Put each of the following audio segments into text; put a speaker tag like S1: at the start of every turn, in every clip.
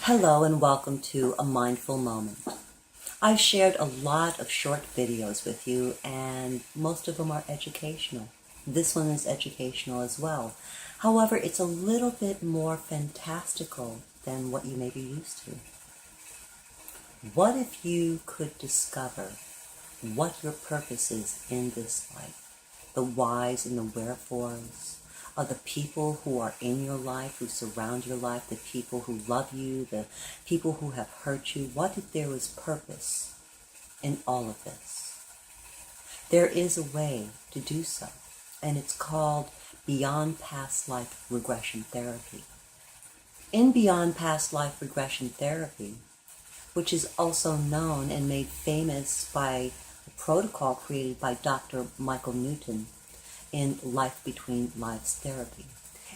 S1: Hello and welcome to A Mindful Moment. I've shared a lot of short videos with you and most of them are educational. This one is educational as well. However, it's a little bit more fantastical than what you may be used to. What if you could discover what your purpose is in this life? The whys and the wherefores of the people who are in your life, who surround your life, the people who love you, the people who have hurt you. What if there was purpose in all of this? There is a way to do so, and it's called Beyond Past Life Regression Therapy. In Beyond Past Life Regression Therapy, which is also known and made famous by a protocol created by Dr. Michael Newton in Life Between Lives Therapy.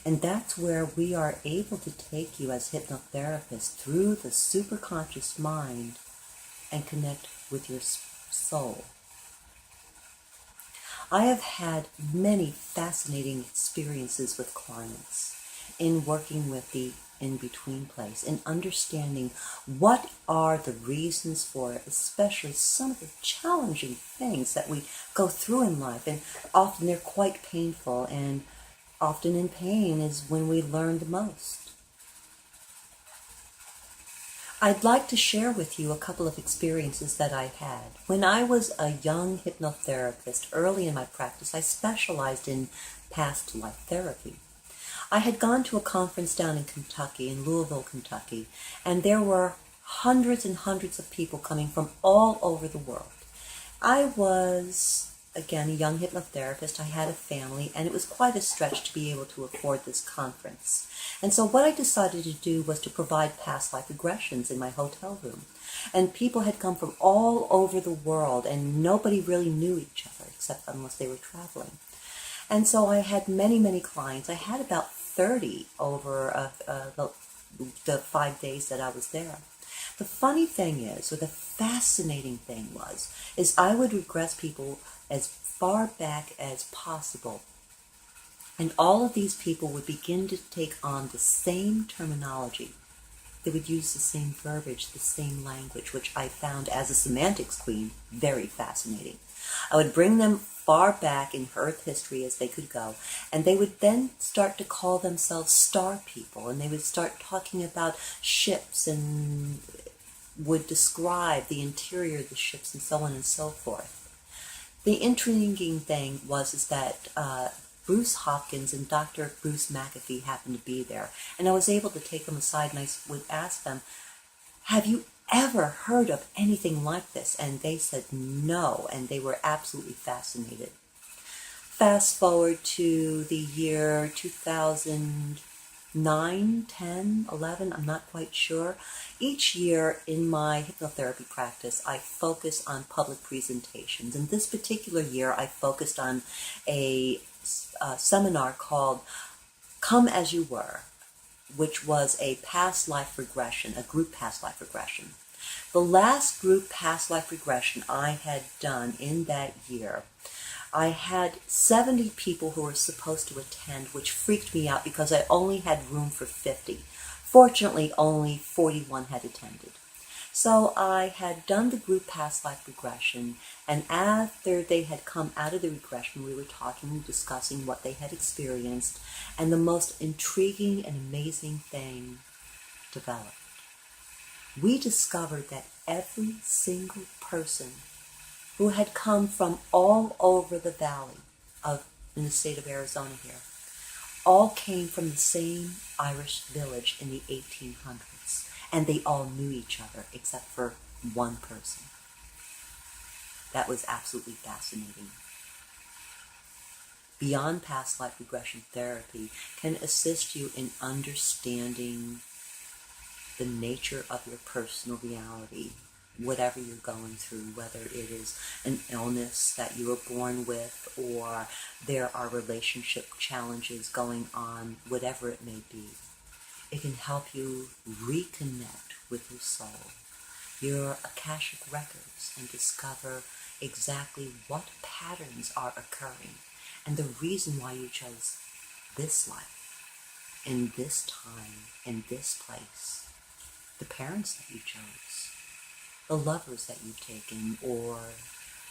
S1: And that's where we are able to take you as hypnotherapists through the superconscious mind and connect with your soul. I have had many fascinating experiences with clients in working with the in-between place and understanding what are the reasons for it, especially some of the challenging things that we go through in life, and often they're quite painful, and often in pain is when we learn the most. I'd like to share with you a couple of experiences that I had. When I was a young hypnotherapist, early in my practice, I specialized in past life therapy. I had gone to a conference down in Kentucky, in Louisville, Kentucky, and there were hundreds and hundreds of people coming from all over the world. I was, again, a young hypnotherapist. I had a family, and it was quite a stretch to be able to afford this conference. And so what I decided to do was to provide past life regressions in my hotel room. And people had come from all over the world, and nobody really knew each other, except unless they were traveling. And so I had many, many clients. I had about 30 over the 5 days that I was there. The funny thing is, or the fascinating thing is I would regress people as far back as possible. And all of these people would begin to take on the same terminology. They would use the same verbiage, the same language, which I found, as a semantics queen, very fascinating. I would bring them far back in Earth history as they could go, and they would then start to call themselves star people, and they would start talking about ships and would describe the interior of the ships and so on and so forth. The intriguing thing is that Bruce Hopkins and Dr. Bruce McAfee happened to be there, and I was able to take them aside and I would ask them, have you ever heard of anything like this? And they said no, and they were absolutely fascinated. Fast forward to the year 2009, 10, 11, I'm not quite sure. Each year in my hypnotherapy practice, I focus on public presentations. And this particular year, I focused on a seminar called Come As You Were, which was a past life regression, a group past life regression. The last group past life regression I had done in that year, I had 70 people who were supposed to attend, which freaked me out because I only had room for 50. Fortunately, only 41 had attended. So I had done the group past life regression, and after they had come out of the regression, we were talking and discussing what they had experienced, and the most intriguing and amazing thing developed. We discovered that every single person who had come from all over the valley in the state of Arizona here, all came from the same Irish village in the 1800s. And they all knew each other except for one person. That was absolutely fascinating. Beyond Past Life Regression Therapy can assist you in understanding the nature of your personal reality, whatever you're going through, whether it is an illness that you were born with, or there are relationship challenges going on, whatever it may be. It can help you reconnect with your soul, your Akashic records, and discover exactly what patterns are occurring and the reason why you chose this life, in this time, in this place. the parents that you chose, the lovers that you've taken, or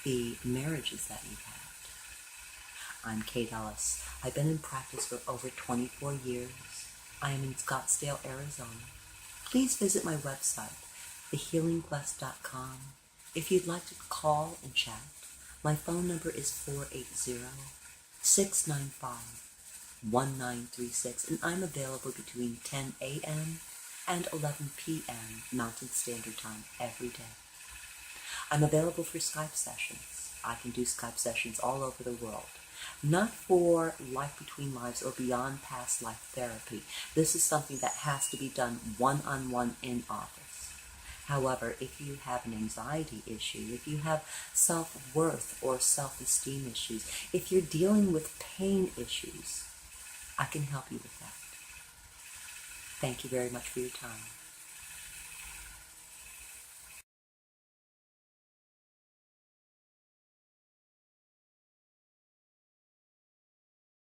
S1: the marriages that you've had. I'm Kate Ellis. I've been in practice for over 24 years. I am in Scottsdale, Arizona. Please visit my website, thehealingquest.com. If you'd like to call and chat, my phone number is 480-695-1936, and I'm available between 10 a.m. and 11 p.m. Mountain Standard Time every day. I'm available for Skype sessions. I can do Skype sessions all over the world. Not for Life Between Lives or Beyond Past Life Therapy. This is something that has to be done one-on-one in office. However, if you have an anxiety issue, if you have self-worth or self-esteem issues, if you're dealing with pain issues, I can help you with that. Thank you very much for your time.